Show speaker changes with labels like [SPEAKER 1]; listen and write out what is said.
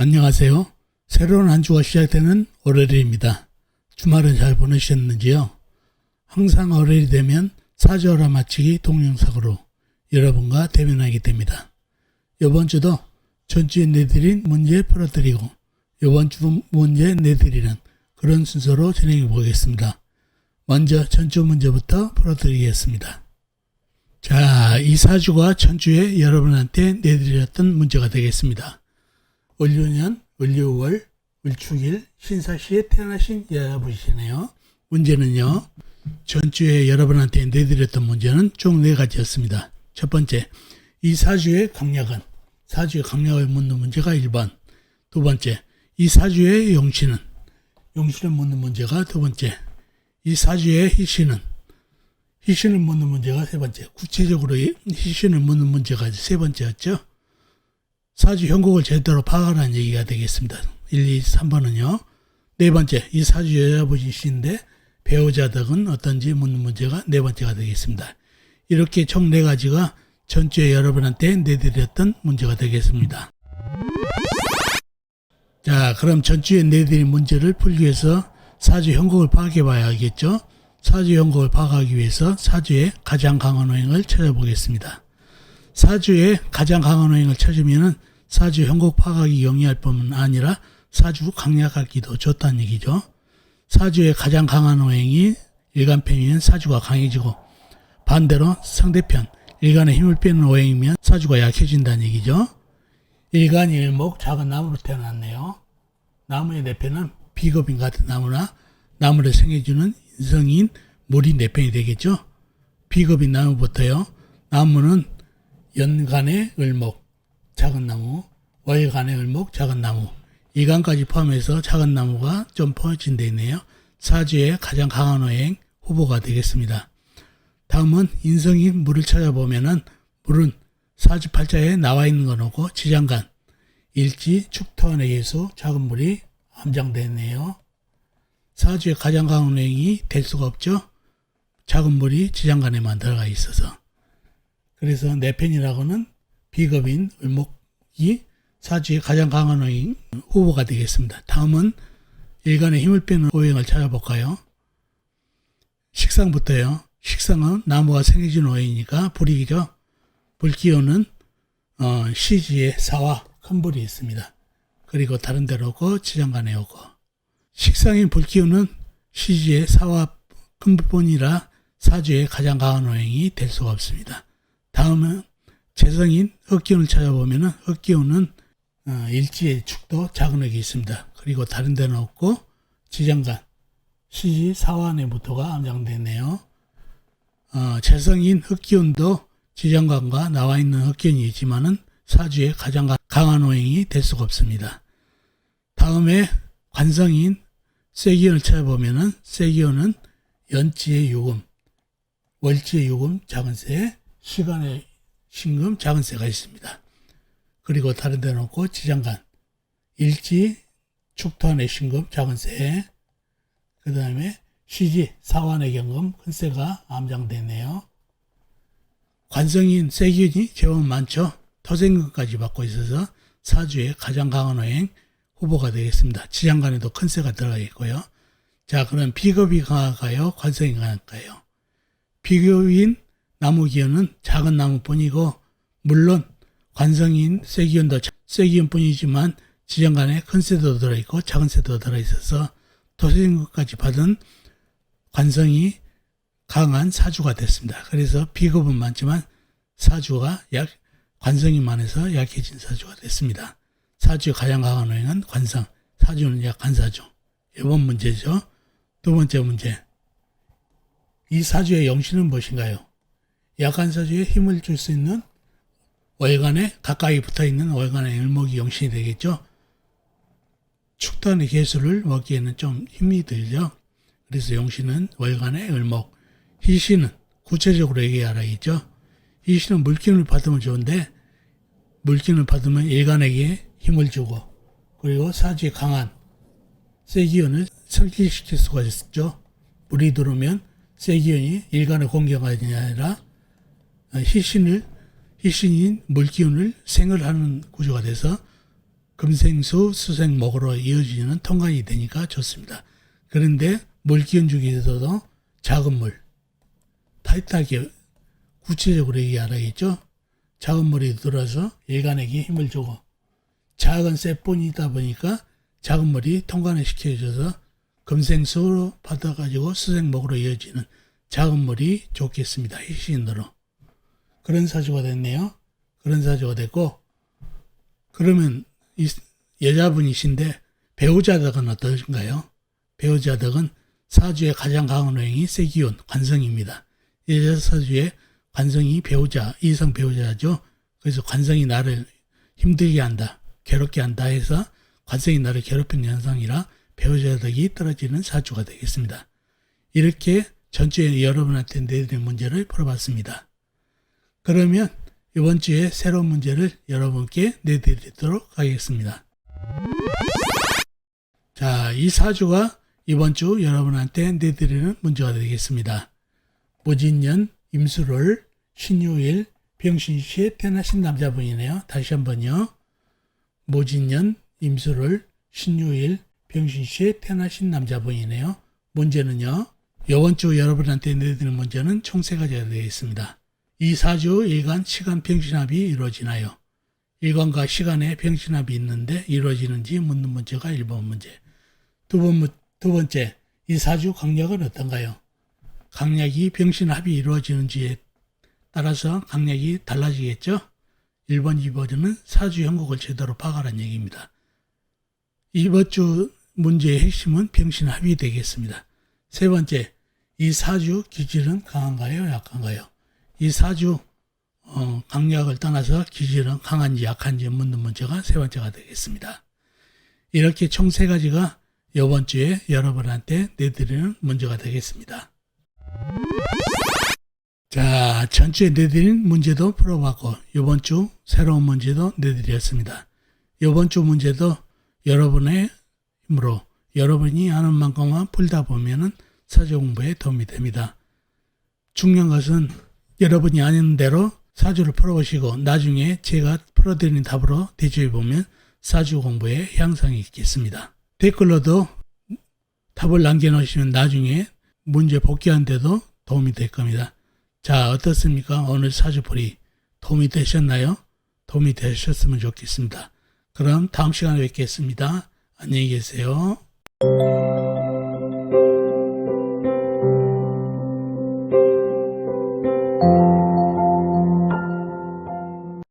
[SPEAKER 1] 안녕하세요. 새로운 한 주가 시작되는 월요일입니다. 주말은 잘 보내셨는지요? 항상 월요일이 되면 사주하라 맞추기 동영상으로 여러분과 대면하게 됩니다. 이번 주도 전주에 내드린 문제 풀어드리고 이번 주 문제 내드리는 그런 순서로 진행해 보겠습니다. 먼저 전주 문제부터 풀어드리겠습니다. 자, 이 사주가 전주에 여러분한테 내드렸던 문제가 되겠습니다. 을료년, 을료월, 을축일, 신사시에 태어나신 여러분이시네요. 문제는요, 전주에 여러분한테 내드렸던 문제는 총 4가지였습니다. 첫 번째, 이 사주의 강약은, 사주의 강약을 묻는 문제가 1번. 두 번째, 이 사주의 용신은 묻는 문제가 두 번째. 이 사주의 희신은, 희신을 묻는 문제가 세 번째. 구체적으로 희신을 묻는 문제가 세 번째였죠. 사주 형국을 제대로 파악하라는 얘기가 되겠습니다. 1, 2, 3번은요. 네 번째, 이 사주 여자분이신데 배우자 덕은 어떤지 묻는 문제가 네 번째가 되겠습니다. 이렇게 총 4가지가 전주에 여러분한테 내드렸던 문제가 되겠습니다. 자, 그럼 전주에 내드린 문제를 풀기 위해서 사주 형국을 파악해 봐야겠죠. 사주 형국을 파악하기 위해서 사주의 가장 강한 호행을 찾아보겠습니다. 사주의 가장 강한 호행을 찾으면 사주 형국 파악하기 용이할 뿐만 아니라 사주 강약하기도 좋다는 얘기죠. 사주의 가장 강한 호행이 일간편이면 사주가 강해지고 반대로 상대편 일간의 힘을 빼는 호행이면 사주가 약해진다는 얘기죠. 일간이 일목 작은 나무로 태어났네요. 나무의 내편은 비겁인 같은 나무나 나무를 생해주는 인성인 물이 내편이 되겠죠. 비겁인 나무부터요. 나무는 연간의 을목, 작은 나무, 월간의 을목, 작은 나무, 이간까지 포함해서 작은 나무가 좀 퍼진 데 있네요. 사주의 가장 강한 호행 후보가 되겠습니다. 다음은 인성인 물을 찾아보면은 물은 사주팔자에 나와 있는 건 없고 지장간, 일지, 축토안의 예수, 작은 물이 함장되어 있네요. 사주의 가장 강한 호행이 될 수가 없죠. 작은 물이 지장간에만 들어가 있어서. 그래서 내편이라고는 비겁인 을목이 사주의 가장 강한 호행 후보가 되겠습니다. 다음은 일간의 힘을 빼는 호행을 찾아볼까요? 식상부터요. 식상은 나무가 생해진 호행이니까 불이죠. 불기운은 시지에 사와 큰 불이 있습니다. 그리고 다른 데로 오고 지장간에 오고. 식상인 불기운은 시지에 사와 큰 불뿐이라 사주의 가장 강한 호행이 될 수가 없습니다. 다음은 재성인 흑기운을 찾아보면 흑기운은 일지의 축도 작은 흙이 있습니다. 그리고 다른 데는 없고 지장간, 시지 사완의 무토가 암장되네요. 재성인 흑기운도 지장간과 나와 있는 흑기운이 있지만은 사주의 가장 강한 호행이 될 수가 없습니다. 다음에 관성인 쇠기운을 찾아보면은 쇠기운은 연지의 유금, 월지의 유금 작은 쇠, 시간의 신금 작은 쇠가 있습니다. 그리고 다른 데는 없고 지장간, 일지, 축토안의 신금 작은 쇠, 그 다음에 시지, 사완의 경금 큰 쇠가 암장되네요. 관성인 쇠기운이 제법 많죠. 터생금까지 받고 있어서 사주의 가장 강한 호행 후보가 되겠습니다. 지장간에도 큰 쇠가 들어가 있고요. 자, 그럼 비겁이 강할까요? 관성이 강할까요? 비겁인 나무기운은 작은 나무뿐이고 물론 관성인 쇠기운도 쇠기운뿐이지만 지장간에 큰 쇠도 들어있고 작은 쇠도 들어있어서 토생금까지 받은 관성이 강한 사주가 됐습니다. 그래서 비겁은 많지만 사주가 관성이 많아서 약해진 사주가 됐습니다. 사주의 가장 강한 호행은 관성, 사주는 약한 사주. 이번 문제죠. 두 번째 문제. 이 사주의 용신은 무엇인가요? 약한 사주에 힘을 줄 수 있는 월간에 가까이 붙어있는 월간의 을목이 용신이 되겠죠. 축토안의 개수를 먹기에는 좀 힘이 들죠. 그래서 용신은 월간의 을목. 희신은 구체적으로 얘기하라겠죠. 희신은 물기운을 받으면 좋은데 물기운을 받으면 일간에게 힘을 주고 그리고 사주에 강한 쇠기운을 설기시킬 수가 있죠. 물이 들어오면 쇠기운이 일간을 공격하는 게 아니라 희신인 물기운을 생을 하는 구조가 돼서 금생수, 수생목으로 이어지는 통관이 되니까 좋습니다. 그런데 물기운 중에서도 작은 물, 타이트하게 구체적으로 얘기하라겠죠. 작은 물이 들어서 일간에게 힘을 주고 작은 쇳본이다 보니까 작은 물이 통관을 시켜줘서 금생수로 받아가지고 수생목으로 이어지는 작은 물이 좋겠습니다. 핵신으로. 그런 사주가 됐네요. 그런 사주가 됐고, 그러면 이 여자분이신데 배우자덕은 어떠신가요? 배우자덕은 사주의 가장 강한 호행이 세기운, 관성입니다. 여자 사주의 관성이 배우자, 이성 배우자죠. 그래서 관성이 나를 힘들게 한다, 괴롭게 한다 해서 관성이 나를 괴롭히는 현상이라 배우자덕이 떨어지는 사주가 되겠습니다. 이렇게 전주에 여러분한테 내드린 문제를 풀어봤습니다. 그러면 이번 주에 새로운 문제를 여러분께 내드리도록 하겠습니다. 자, 이 사주가 이번 주 여러분한테 내드리는 문제가 되겠습니다. 모진년 임수를 신유일 병신시에 태어나신 남자분이네요. 다시 한번요. 모진년 임수를 신유일 병신시에 태어나신 남자분이네요. 문제는요. 이번 주 여러분한테 내드리는 문제는 총 3가지가 되겠습니다. 이 사주 일간 시간 병신합이 이루어지나요? 일간과 시간에 병신합이 있는데 이루어지는지 묻는 문제가 1번 문제. 두 번째, 이 사주 강약은 어떤가요? 강약이 병신합이 이루어지는지에 따라서 강약이 달라지겠죠? 1번, 2번은 사주 형국을 제대로 파악하라는 얘기입니다. 이번 주 문제의 핵심은 병신합이 되겠습니다. 세 번째, 이 사주 기질은 강한가요? 약한가요? 이 사주 강약을 떠나서 기질은 강한지 약한지 묻는 문제가 세 번째가 되겠습니다. 이렇게 총 3가지가 이번 주에 여러분한테 내드리는 문제가 되겠습니다. 자, 전주에 내드린 문제도 풀어봤고 이번 주 새로운 문제도 내드렸습니다. 이번 주 문제도 여러분의 힘으로 여러분이 아는 만큼만 풀다 보면은 사주 공부에 도움이 됩니다. 중요한 것은 여러분이 아는 대로 사주를 풀어보시고 나중에 제가 풀어드리는 답으로 대조해보면 사주 공부에 향상이 있겠습니다. 댓글로도 답을 남겨놓으시면 나중에 문제 복귀하는데도 도움이 될 겁니다. 자, 어떻습니까? 오늘 사주풀이 도움이 되셨나요? 도움이 되셨으면 좋겠습니다. 그럼 다음 시간에 뵙겠습니다. 안녕히 계세요.